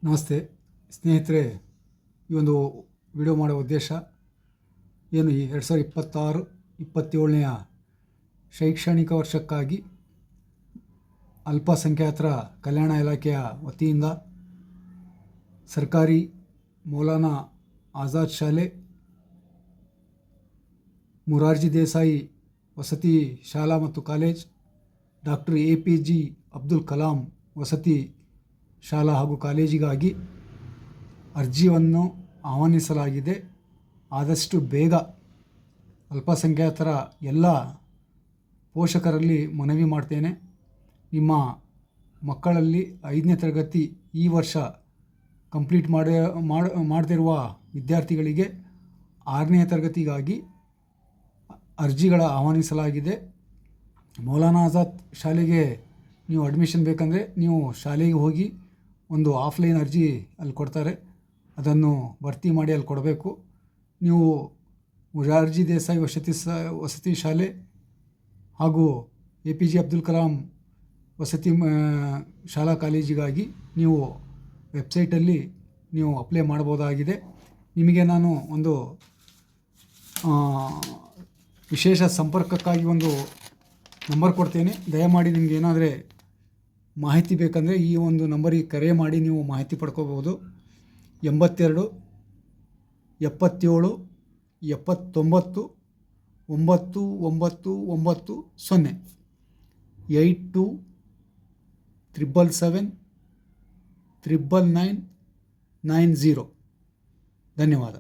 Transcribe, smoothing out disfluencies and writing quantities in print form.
ನಮಸ್ತೆ ಸ್ನೇಹಿತರೆ, ಈ ಒಂದು ವಿಡಿಯೋ ಮಾಡೋ ಉದ್ದೇಶ ಏನು, ಈ 2026-27ನೇ ಶೈಕ್ಷಣಿಕ ವರ್ಷಕ್ಕಾಗಿ ಅಲ್ಪಸಂಖ್ಯಾತರ ಕಲ್ಯಾಣ ಇಲಾಖೆಯ ವತಿಯಿಂದ ಸರ್ಕಾರಿ ಮೌಲಾನಾ ಆಜಾದ್ ಶಾಲೆ, ಮೊರಾರ್ಜಿ ದೇಸಾಯಿ ವಸತಿ ಶಾಲಾ ಮತ್ತು college, doctor APJ Abdul Kalam ವಸತಿ ಶಾಲಾ ಹಾಗೂ ಕಾಲೇಜಿಗಾಗಿ ಅರ್ಜಿಯನ್ನು ಆಹ್ವಾನಿಸಲಾಗಿದೆ. ಆದಷ್ಟು ಬೇಗ ಅಲ್ಪಸಂಖ್ಯಾತರ ಎಲ್ಲ ಪೋಷಕರಲ್ಲಿ ಮನವಿ ಮಾಡ್ತೇನೆ, ನಿಮ್ಮ ಮಕ್ಕಳಲ್ಲಿ 5ನೇ ತರಗತಿ ಈ ವರ್ಷ ಕಂಪ್ಲೀಟ್ ಮಾಡದಿರುವ ವಿದ್ಯಾರ್ಥಿಗಳಿಗೆ 6ನೇ ತರಗತಿಗಾಗಿ ಅರ್ಜಿಗಳ ಆಹ್ವಾನಿಸಲಾಗಿದೆ. ಮೌಲಾನಾ ಆಜಾದ್ ಶಾಲೆಗೆ ನೀವು ಅಡ್ಮಿಷನ್ ಬೇಕಂದರೆ ನೀವು ಶಾಲೆಗೆ ಹೋಗಿ ಒಂದು ಆಫ್ಲೈನ್ ಅರ್ಜಿ ಅಲ್ಲಿ ಕೊಡ್ತಾರೆ, ಅದನ್ನು ಭರ್ತಿ ಮಾಡಿ ಅಲ್ಲಿ ಕೊಡಬೇಕು. ನೀವು ಮೊರಾರ್ಜಿ ದೇಸಾಯಿ ವಸತಿ ಶಾಲೆ ಹಾಗೂ APJ ಅಬ್ದುಲ್ ಕಲಾಂ ವಸತಿ ಶಾಲಾ ಕಾಲೇಜಿಗಾಗಿ ನೀವು ವೆಬ್ಸೈಟಲ್ಲಿ ನೀವು ಅಪ್ಲೈ ಮಾಡ್ಬೋದಾಗಿದೆ. ನಿಮಗೆ ನಾನು ಒಂದು ವಿಶೇಷ ಸಂಪರ್ಕಕ್ಕಾಗಿ ಒಂದು ನಂಬರ್ ಕೊಡ್ತೇನೆ. ದಯಮಾಡಿ ನಿಮ್ಗೆ ಏನಾದರೆ ಮಾಹಿತಿ ಬೇಕಂದರೆ ಈ ಒಂದು ನಂಬರಿಗೆ ಕರೆ ಮಾಡಿ ನೀವು ಮಾಹಿತಿ ಪಡ್ಕೋಬೋದು. 82 77 79 990 82 777 99990. ಧನ್ಯವಾದ.